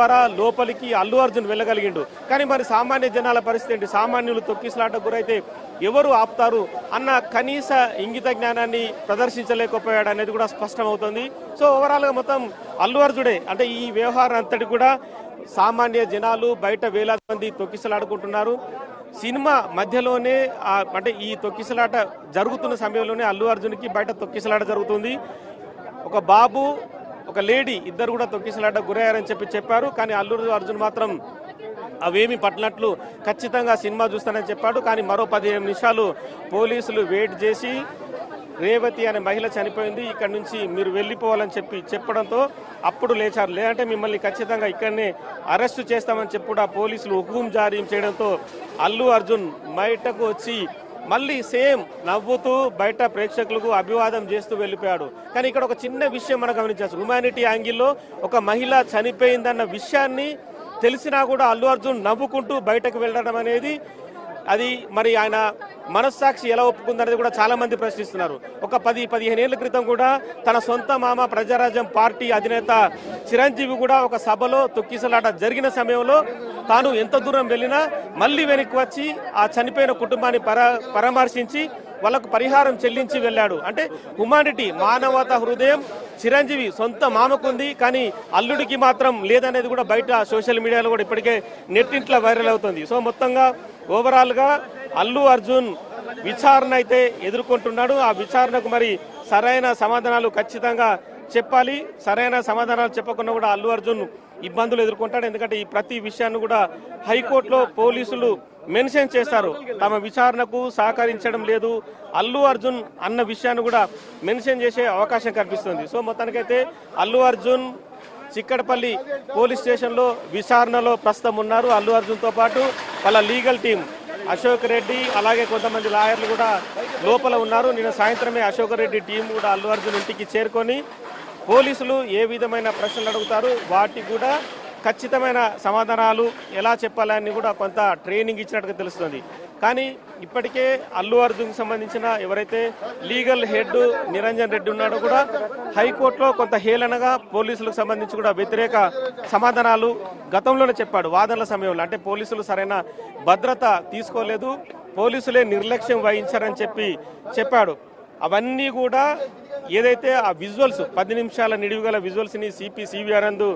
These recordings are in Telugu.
ద్వారా లోపలికి అల్లు అర్జున్ వెళ్ళగలిగిండు. కానీ మరి సామాన్య జనాల పరిస్థితి ఏంటి? సామాన్యులు తొక్కిసలాటకు గురైతే ఎవరు ఆపుతారు అన్న కనీస ఇంగిత జ్ఞానాన్ని ప్రదర్శించలేకపోయాడు అనేది కూడా స్పష్టమవుతుంది. సో ఓవరాల్గా మొత్తం అల్లు అర్జుడే అంటే ఈ వ్యవహారం అంతటి కూడా సామాన్య జనాలు బయట వేలాది మంది తొక్కిసలాడుకుంటున్నారు. సినిమా మధ్యలోనే అంటే ఈ తొక్కిసలాట జరుగుతున్న సమయంలోనే అల్లు అర్జున్కి బయట తొక్కిసలాట జరుగుతుంది. ఒక బాబు ఒక లేడీ ఇద్దరు కూడా తొక్కిసలాట గురయ్యారని చెప్పారు. కానీ అల్లు అర్జున్ మాత్రం అవేమి పట్టినట్లు ఖచ్చితంగా సినిమా చూస్తానని చెప్పాడు. కానీ మరో 15 నిమిషాలు పోలీసులు వెయిట్ చేసి రేవతి అనే మహిళ చనిపోయింది, ఇక్కడ నుంచి మీరు వెళ్ళిపోవాలని చెప్పడంతో అప్పుడు లేచారు. లేదంటే మిమ్మల్ని ఖచ్చితంగా ఇక్కడనే అరెస్టు చేస్తామని చెప్పి కూడా పోలీసులు హుకుం జారీ చేయడంతో అల్లు అర్జున్ బయటకు వచ్చి మళ్ళీ సేమ్ నవ్వుతూ బయట ప్రేక్షకులకు అభివాదం చేస్తూ వెళ్ళిపోయాడు. కానీ ఇక్కడ ఒక చిన్న విషయం మనం గమనించవచ్చు. హ్యుమానిటీ యాంగిల్లో ఒక మహిళ చనిపోయిందన్న విషయాన్ని తెలిసినా కూడా అల్లు అర్జున్ నవ్వుకుంటూ బయటకు వెళ్ళడం అనేది అది మరి ఆయన మనస్సాక్షి ఎలా ఒప్పుకుందనేది కూడా చాలా మంది ప్రశ్నిస్తున్నారు. ఒక 10-15 ఏళ్ల క్రితం కూడా తన సొంత మామ ప్రజారాజ్యం పార్టీ అధినేత చిరంజీవి కూడా ఒక సభలో తొక్కిసలాట జరిగిన సమయంలో తాను ఎంత దూరం వెళ్ళినా మళ్ళీ వెనక్కి వచ్చి ఆ చనిపోయిన కుటుంబాన్ని పరామర్శించి వాళ్ళకు పరిహారం చెల్లించి వెళ్ళాడు. అంటే హ్యుమానిటీ మానవతా హృదయం చిరంజీవి సొంత మామకుంది, కానీ అల్లుడికి మాత్రం లేదనేది కూడా బయట సోషల్ మీడియాలో కూడా ఇప్పటికే నెట్టింట్లో వైరల్ అవుతుంది. సో మొత్తంగా ఓవరాల్గా అల్లు అర్జున్ విచారణ అయితే ఎదుర్కొంటున్నాడు. ఆ విచారణకు మరి సరైన సమాధానాలు ఖచ్చితంగా చెప్పాలి. సరైన సమాధానాలు చెప్పకుండా కూడా అల్లు అర్జున్ ఇబ్బందులు ఎదుర్కొంటాడు. ఎందుకంటే ఈ ప్రతి విషయాన్ని కూడా హైకోర్టులో పోలీసులు మెన్షన్ చేస్తారు. తమ విచారణకు సహకరించడం లేదు అల్లు అర్జున్ అన్న విషయాన్ని కూడా మెన్షన్ చేసే అవకాశం కనిపిస్తుంది. సో మొత్తానికైతే అల్లు అర్జున్ చిక్కడపల్లి పోలీస్ స్టేషన్లో విచారణలో ప్రస్తుతం ఉన్నారు. అల్లు అర్జున్తో పాటు వాళ్ళ లీగల్ టీం అశోక్ రెడ్డి అలాగే కొంతమంది లాయర్లు కూడా లోపల ఉన్నారు. నిన్న సాయంత్రమే అశోక్ రెడ్డి టీం కూడా అల్లు అర్జున్ ఇంటికి చేరుకొని పోలీసులు ఏ విధమైన ప్రశ్నలు అడుగుతారు వాటికి కూడా ఖచ్చితమైన సమాధానాలు ఎలా చెప్పాలని కూడా కొంత ట్రైనింగ్ ఇచ్చినట్టుగా తెలుస్తుంది. కానీ ఇప్పటికే అల్లు అర్జున్కి సంబంధించిన ఎవరైతే లీగల్ హెడ్ నిరంజన్ రెడ్డి ఉన్నాడో కూడా హైకోర్టులో కొంత హేళనగా పోలీసులకు సంబంధించి కూడా వ్యతిరేక సమాధానాలు గతంలోనే చెప్పాడు. వాదనల సమయంలో అంటే పోలీసులు సరైన భద్రత తీసుకోలేదు, పోలీసులే నిర్లక్ష్యం వహించారని చెప్పాడు. అవన్నీ కూడా ఏదైతే ఆ విజువల్స్ 10 నిమిషాల నిడివిగల విజువల్స్ని సివిఆర్ అందు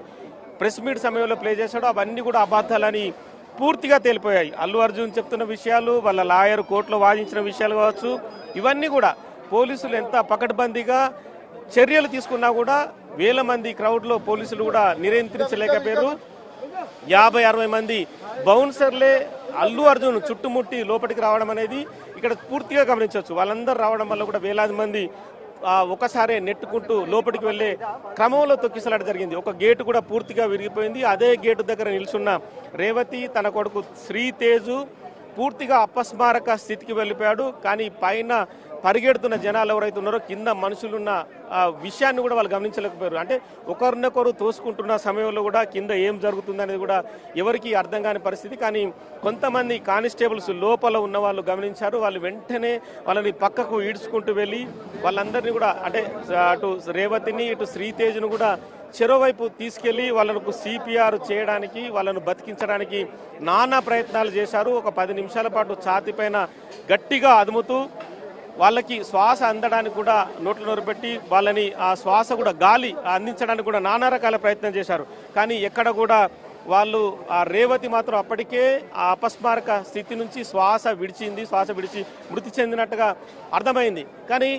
ప్రెస్ మీట్ సమయంలో ప్లే చేశాడో అవన్నీ కూడా అబద్ధాలని పూర్తిగా తేలిపోయాయి. అల్లు అర్జున్ చెప్తున్న విషయాలు, వాళ్ళ లాయర్ కోర్టులో వాదించిన విషయాలు కావచ్చు, ఇవన్నీ కూడా పోలీసులు ఎంత పకడ్బందీగా చర్యలు తీసుకున్నా కూడా వేల మంది క్రౌడ్లో పోలీసులు కూడా నియంత్రించలేకపోయారు. 50-60 మంది బౌన్సర్లే అల్లు అర్జున్ చుట్టుముట్టి లోపలికి రావడం అనేది ఇక్కడ పూర్తిగా గమనించవచ్చు. వాళ్ళందరూ రావడం వల్ల కూడా వేలాది మంది ఒకసారి నెట్టుకుంటూ లోపలికి వెళ్లే క్రమంలో తొక్కిసలాట జరిగింది. ఒక గేటు కూడా పూర్తిగా విరిగిపోయింది. అదే గేటు దగ్గర నిల్చున్న రేవతి తన కొడుకు శ్రీతేజు పూర్తిగా అపస్మారక స్థితికి వెళ్ళిపోయాడు. కానీ పైన పరిగెడుతున్న జనాలు ఎవరైతే ఉన్నారో కింద మనుషులున్న విషయాన్ని కూడా వాళ్ళు గమనించలేకపోయారు. అంటే ఒకరినొకరు తోసుకుంటున్న సమయంలో కూడా కింద ఏం జరుగుతుందనేది కూడా ఎవరికి అర్థం కాని పరిస్థితి. కానీ కొంతమంది కానిస్టేబుల్స్ లోపల ఉన్న వాళ్ళు గమనించారు. వాళ్ళు వెంటనే వాళ్ళని పక్కకు ఈడ్చుకుంటూ వెళ్ళి వాళ్ళందరినీ కూడా అంటే అటు రేవతిని ఇటు శ్రీతేజ్ను కూడా చెరోవైపు తీసుకెళ్లి వాళ్ళకు సిపిఆర్ చేయడానికి వాళ్ళను బతికించడానికి నానా ప్రయత్నాలు చేశారు. ఒక 10 నిమిషాల పాటు ఛాతీపైన గట్టిగా అదుముతూ వాళ్ళకి శ్వాస అందడానికి కూడా నోట్లు నోరుపెట్టి వాళ్ళని ఆ శ్వాస కూడా గాలి అందించడానికి కూడా నానా రకాల ప్రయత్నం చేశారు. కానీ ఎక్కడ కూడా వాళ్ళు ఆ రేవతి మాత్రం అప్పటికే ఆ అపస్మారక స్థితి నుంచి శ్వాస విడిచి మృతి చెందినట్టుగా అర్థమైంది. కానీ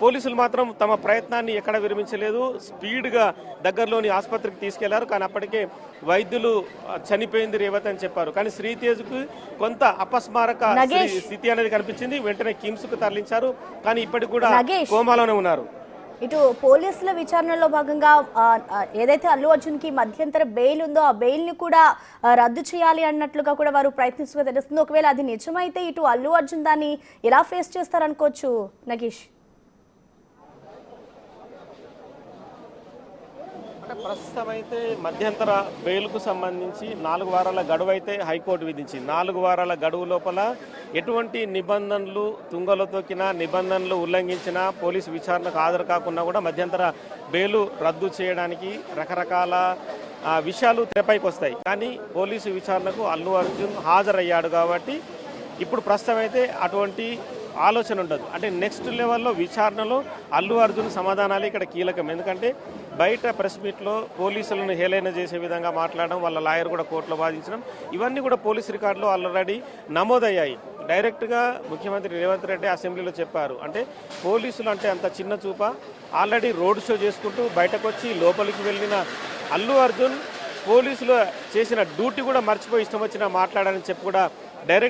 పోలీసులు మాత్రం తమ ప్రయత్నాన్ని ఎక్కడ విరమించలేదు. స్పీడ్గా దగ్గరలోని ఆసుపత్రికి తీసుకెళ్లారు. కానీ అప్పటికే వైద్యులు చనిపోయింది రేవతి అని చెప్పారు. కానీ శ్రీతేజ్కు కొంత అపస్మారక స్థితి అనేది కనిపించింది. వెంటనే కిమ్స్కు తరలించారు. కానీ ఇప్పటికి కూడా కోమాలోనే ఉన్నారు. ఇటు పోలీసుల విచారణలో భాగంగా ఏదైతే అల్లు అర్జున్కి మధ్యంతర బెయిల్ ఉందో ఆ బెయిల్ని కూడా రద్దు చేయాలి అన్నట్లుగా కూడా వారు ప్రయత్నిస్తుగా తెలుస్తుంది. ఒకవేళ అది నిజమైతే ఇటు అల్లు అర్జున్ దాన్ని ఎలా ఫేస్ చేస్తారనుకోవచ్చు నగేష్? ప్రస్తుతం అయితే మధ్యంతర బెయిల్కు సంబంధించి 4 వారాల గడువు అయితే హైకోర్టు విధించింది. 4 వారాల గడువు లోపల ఎటువంటి నిబంధనలు తుంగలో తొక్కినా, నిబంధనలు ఉల్లంఘించినా, పోలీసు విచారణకు హాజరు కాకుండా కూడా మధ్యంతర బెయిల్ రద్దు చేయడానికి రకరకాల విషయాలు తెరపైకి వస్తాయి. కానీ పోలీసు విచారణకు అల్లు అర్జున్ హాజరయ్యాడు కాబట్టి ఇప్పుడు ప్రస్తుతం అయితే అటువంటి ఆలోచన ఉండదు. అంటే నెక్స్ట్ లెవెల్లో విచారణలో అల్లు అర్జున్ సమాధానాలు ఇక్కడ కీలకం. ఎందుకంటే బయట ప్రెస్ మీట్లో పోలీసులను హేళన చేసే విధంగా మాట్లాడడం, వాళ్ళ లాయర్ కూడా కోర్టులో వాదించడం, ఇవన్నీ కూడా పోలీస్ రికార్డులో ఆల్రెడీ నమోదయ్యాయి. డైరెక్ట్గా ముఖ్యమంత్రి రేవంత్ రెడ్డి అసెంబ్లీలో చెప్పారు. అంటే పోలీసులు అంటే అంత చిన్న చూప, ఆల్రెడీ రోడ్ షో చేసుకుంటూ బయటకు వచ్చి లోపలికి వెళ్ళిన అల్లు అర్జున్ పోలీసులు చేసిన డ్యూటీ కూడా మర్చిపోయి ఇష్టం వచ్చినా మాట్లాడాలని చెప్పి కూడా డైరెక్ట్